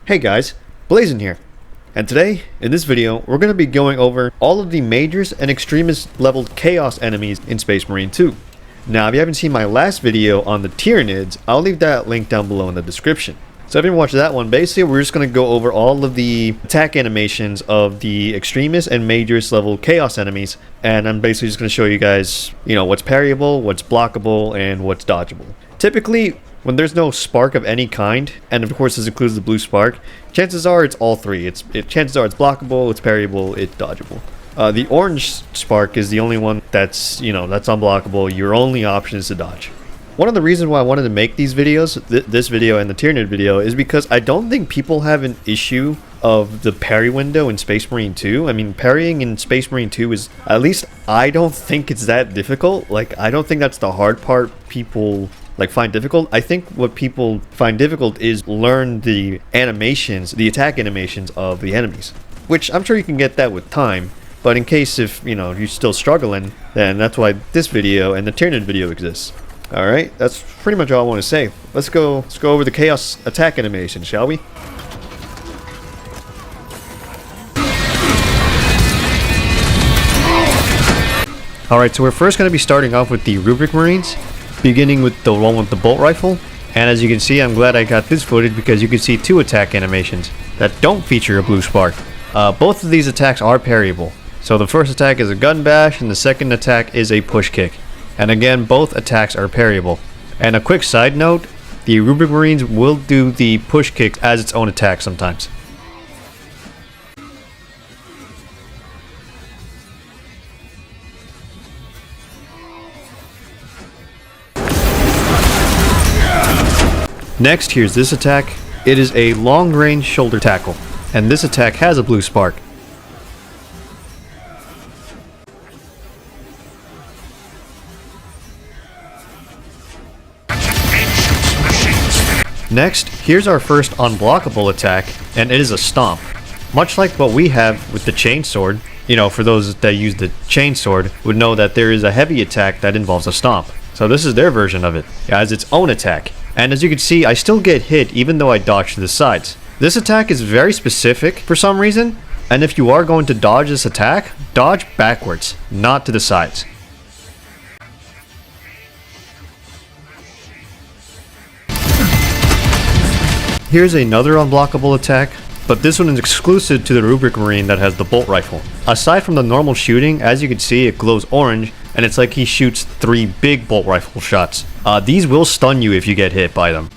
Hey guys, Blazen here, and today, in this video, we're going to be going over all of the majors and extremist leveled chaos enemies in Space Marine 2. Now, if you haven't seen my last video on the Tyranids, I'll leave that link down below in the description. So if you haven't watched that one, basically we're just going to go over all of the attack animations of the extremist and majors level chaos enemies, and I'm basically just going to show you guys, what's parryable, what's blockable, and what's dodgeable. Typically, when there's no spark of any kind, and of course this includes the blue spark, chances are it's all three. Chances are it's blockable, it's parryable, it's dodgeable. The orange spark is the only one that's unblockable. Your only option is to dodge. One of the reasons why I wanted to make these videos, this video and the Tyranid video, is because I don't think people have an issue of the parry window in Space Marine 2. I mean, parrying in Space Marine 2 is, at least I don't think it's that difficult. I don't think that's the hard part people find difficult. I think what people find difficult is learn the animations, the attack animations of the enemies, which I'm sure you can get that with time. But in case if you're still struggling, then that's why this video and the Tyranid video exists. All right, that's pretty much all I want to say. Let's go over the chaos attack animation, shall we? All right, so we're first going to be starting off with the Rubric Marines, beginning with the one with the bolt rifle. And as you can see, I'm glad I got this footage because you can see two attack animations that don't feature a blue spark. Both of these attacks are parryable. So the first attack is a gun bash and the second attack is a push kick. And again, both attacks are parryable. And a quick side note, the Rubric Marines will do the push kick as its own attack sometimes. Next, here's this attack. It is a long-range shoulder tackle, and this attack has a blue spark. Next, here's our first unblockable attack, and it is a stomp. Much like what we have with the chainsword, for those that use the chainsword would know that there is a heavy attack that involves a stomp. So this is their version of it. It has its own attack. And as you can see, I still get hit even though I dodge to the sides. This attack is very specific for some reason, and if you are going to dodge this attack, dodge backwards, not to the sides. Here's another unblockable attack, but this one is exclusive to the Rubric Marine that has the bolt rifle. Aside from the normal shooting, as you can see, it glows orange, and it's like he shoots 3 big bolt rifle shots. These will stun you if you get hit by them.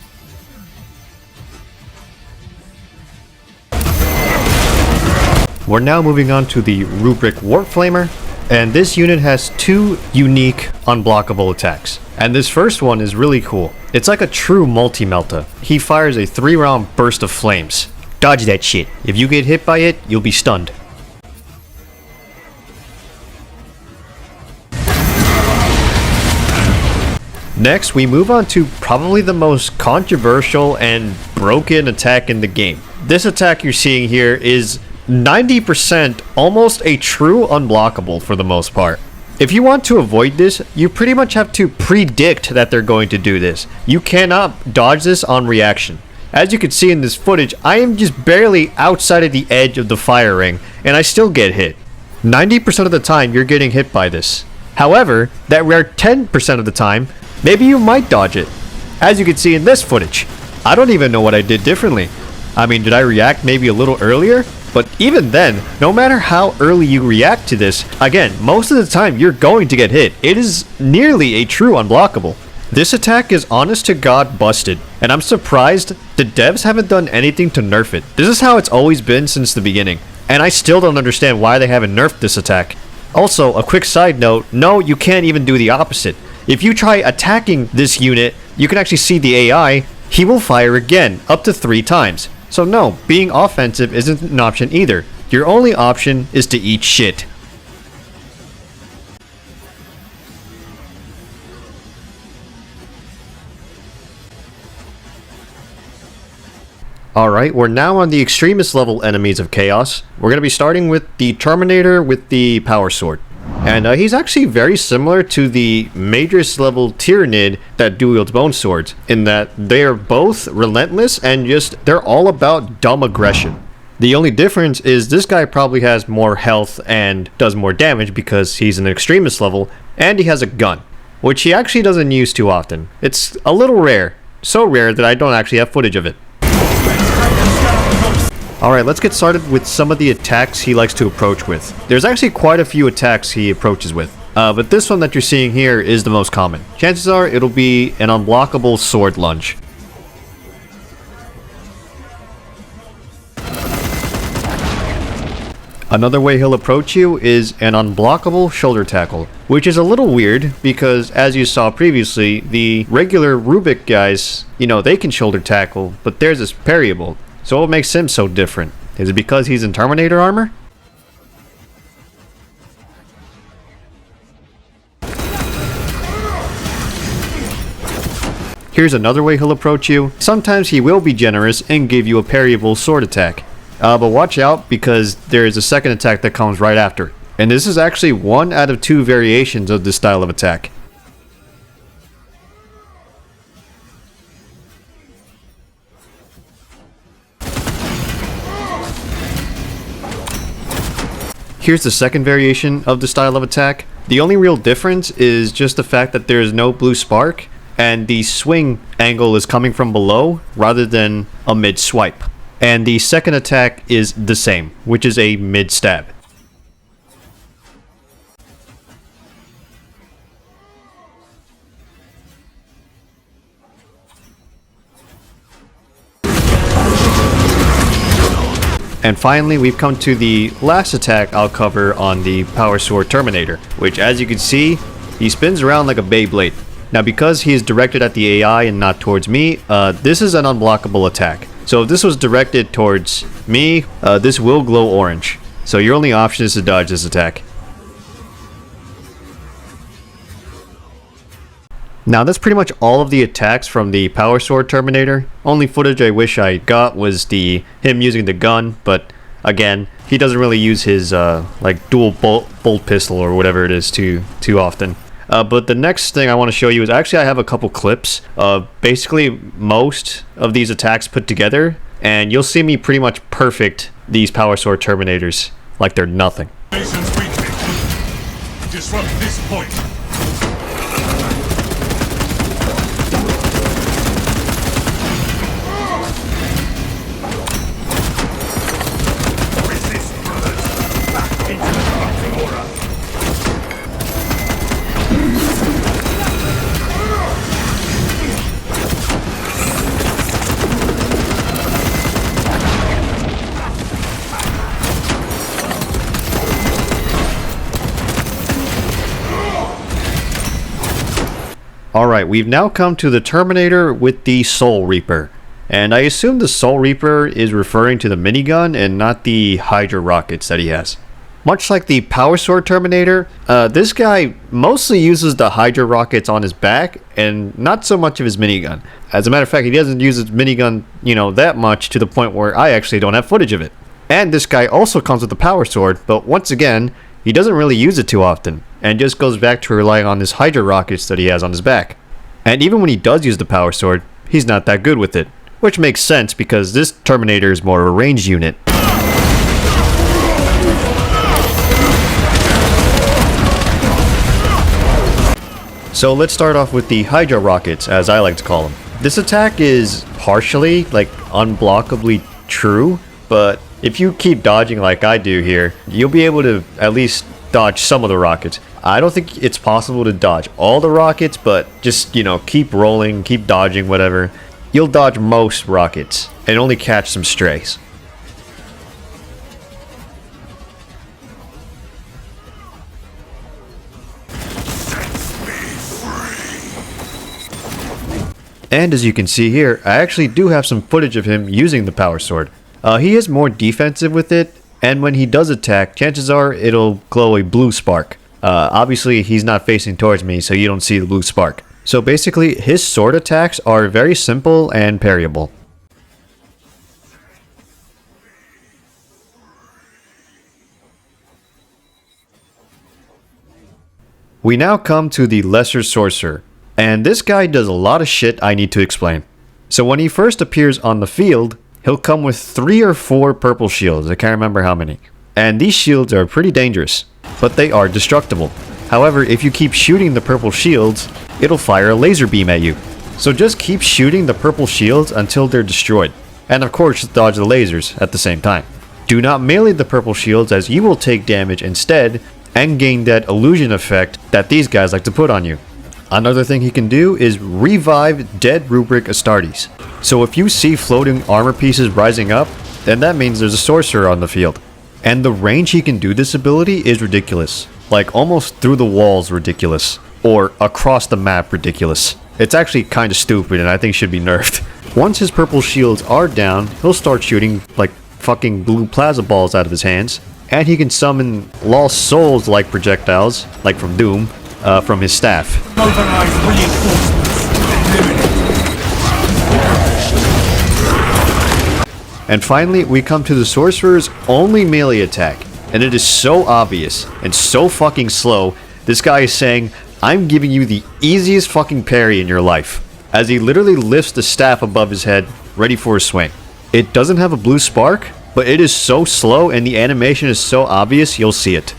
We're now moving on to the Rubric Warp Flamer, and this unit has 2 unique unblockable attacks. And this first one is really cool. It's like a true multi-melta. He fires a 3-round burst of flames. Dodge that shit. If you get hit by it, you'll be stunned. Next, we move on to probably the most controversial and broken attack in the game. This attack you're seeing here is 90% almost a true unblockable for the most part. If you want to avoid this, you pretty much have to predict that they're going to do this. You cannot dodge this on reaction. As you can see in this footage, I am just barely outside of the edge of the fire ring, and I still get hit. 90% of the time, you're getting hit by this. However, that rare 10% of the time, maybe you might dodge it. As you can see in this footage, I don't even know what I did differently. I mean, did I react maybe a little earlier? But even then, no matter how early you react to this, again, most of the time you're going to get hit. It is nearly a true unblockable. This attack is honest to God busted, and I'm surprised the devs haven't done anything to nerf it. This is how it's always been since the beginning, and I still don't understand why they haven't nerfed this attack. Also, a quick side note, no, you can't even do the opposite. If you try attacking this unit, you can actually see the AI, he will fire again, up to 3 times. So no, being offensive isn't an option either. Your only option is to eat shit. Alright, we're now on the extremist level enemies of chaos. We're going to be starting with the Terminator with the power sword. And he's actually very similar to the Magus level Tyranid that wields bone swords, in that they're both relentless and just they're all about dumb aggression. The only difference is this guy probably has more health and does more damage because he's an extremist level, and he has a gun, which he actually doesn't use too often. It's a little rare, so rare that I don't actually have footage of it. Alright, let's get started with some of the attacks he likes to approach with. There's actually quite a few attacks he approaches with, but this one that you're seeing here is the most common. Chances are it'll be an unblockable sword lunge. Another way he'll approach you is an unblockable shoulder tackle, which is a little weird because, as you saw previously, the regular Rubric guys, they can shoulder tackle, but theirs is parryable. So what makes him so different? Is it because he's in Terminator armor? Here's another way he'll approach you. Sometimes he will be generous and give you a parryable sword attack. But watch out because there is a second attack that comes right after. And this is actually 1 out of 2 variations of this style of attack. Here's the second variation of the style of attack. The only real difference is just the fact that there is no blue spark and the swing angle is coming from below rather than a mid swipe. And the second attack is the same, which is a mid stab. And finally, we've come to the last attack I'll cover on the Power Sword Terminator, which, as you can see, he spins around like a Beyblade. Now, because he is directed at the AI and not towards me, this is an unblockable attack. So if this was directed towards me, this will glow orange. So your only option is to dodge this attack. Now that's pretty much all of the attacks from the Power Sword Terminator. Only footage I wish I got was him using the gun, but again, he doesn't really use his like dual bolt pistol or whatever it is too often. But the next thing I want to show you is actually I have a couple clips of basically most of these attacks put together, and you'll see me pretty much perfect these Power Sword Terminators like they're nothing. Blazen's weakening. Disrupt this point. Resist, brothers. Back into the corrupting aura. Alright, we've now come to the Terminator with the Soul Reaper. And I assume the Soul Reaper is referring to the minigun and not the Hydra rockets that he has. Much like the Power Sword Terminator, this guy mostly uses the Hydra rockets on his back and not so much of his minigun. As a matter of fact, he doesn't use his minigun, that much to the point where I actually don't have footage of it. And this guy also comes with the Power Sword, but once again, he doesn't really use it too often, and just goes back to relying on his Hydra rockets that he has on his back. And even when he does use the Power Sword, he's not that good with it, which makes sense because this Terminator is more of a ranged unit. So let's start off with the Hydra rockets, as I like to call them. This attack is partially, unblockably true, but if you keep dodging like I do here, you'll be able to at least dodge some of the rockets. I don't think it's possible to dodge all the rockets, but just, keep rolling, keep dodging, whatever. You'll dodge most rockets and only catch some strays. And as you can see here, I actually do have some footage of him using the Power Sword. He is more defensive with it, and when he does attack, chances are it'll glow a blue spark. Obviously, he's not facing towards me, so you don't see the blue spark. So basically, his sword attacks are very simple and parryable. We now come to the Lesser Sorcerer, and this guy does a lot of shit I need to explain. So when he first appears on the field, he'll come with 3 or 4 purple shields, I can't remember how many. And these shields are pretty dangerous, but they are destructible. However, if you keep shooting the purple shields, it'll fire a laser beam at you. So just keep shooting the purple shields until they're destroyed. And of course, dodge the lasers at the same time. Do not melee the purple shields, as you will take damage instead and gain that illusion effect that these guys like to put on you. Another thing he can do is revive dead Rubric Astartes. So if you see floating armor pieces rising up, then that means there's a sorcerer on the field. And the range he can do this ability is ridiculous. Like almost through the walls ridiculous. Or across the map ridiculous. It's actually kind of stupid and I think should be nerfed. Once his purple shields are down, he'll start shooting like fucking blue plasma balls out of his hands. And he can summon Lost Souls like projectiles, like from Doom, from his staff. Mobilize reinforcements. And finally, we come to the Sorcerer's only melee attack. And it is so obvious and so fucking slow. This guy is saying, I'm giving you the easiest fucking parry in your life. As he literally lifts the staff above his head, ready for a swing. It doesn't have a blue spark, but it is so slow and the animation is so obvious you'll see it.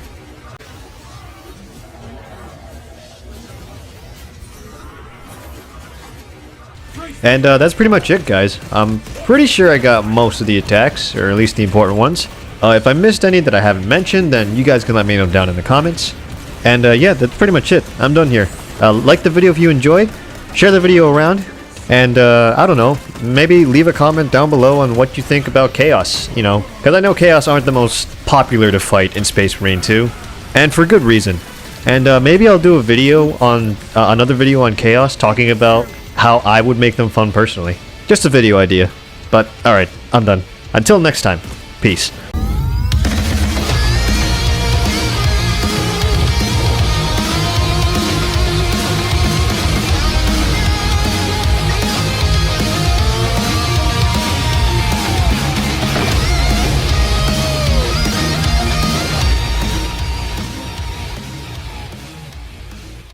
And that's pretty much it, guys. I'm pretty sure I got most of the attacks, or at least the important ones. If I missed any that I haven't mentioned, then you guys can let me know down in the comments. And yeah, that's pretty much it. I'm done here. Like the video if you enjoyed, share the video around, and I don't know, maybe leave a comment down below on what you think about Chaos, you know, because I know Chaos aren't the most popular to fight in Space Marine 2, and for good reason. And maybe I'll do a video on, another video on Chaos talking about how I would make them fun personally. Just a video idea. But alright, I'm done. Until next time, peace.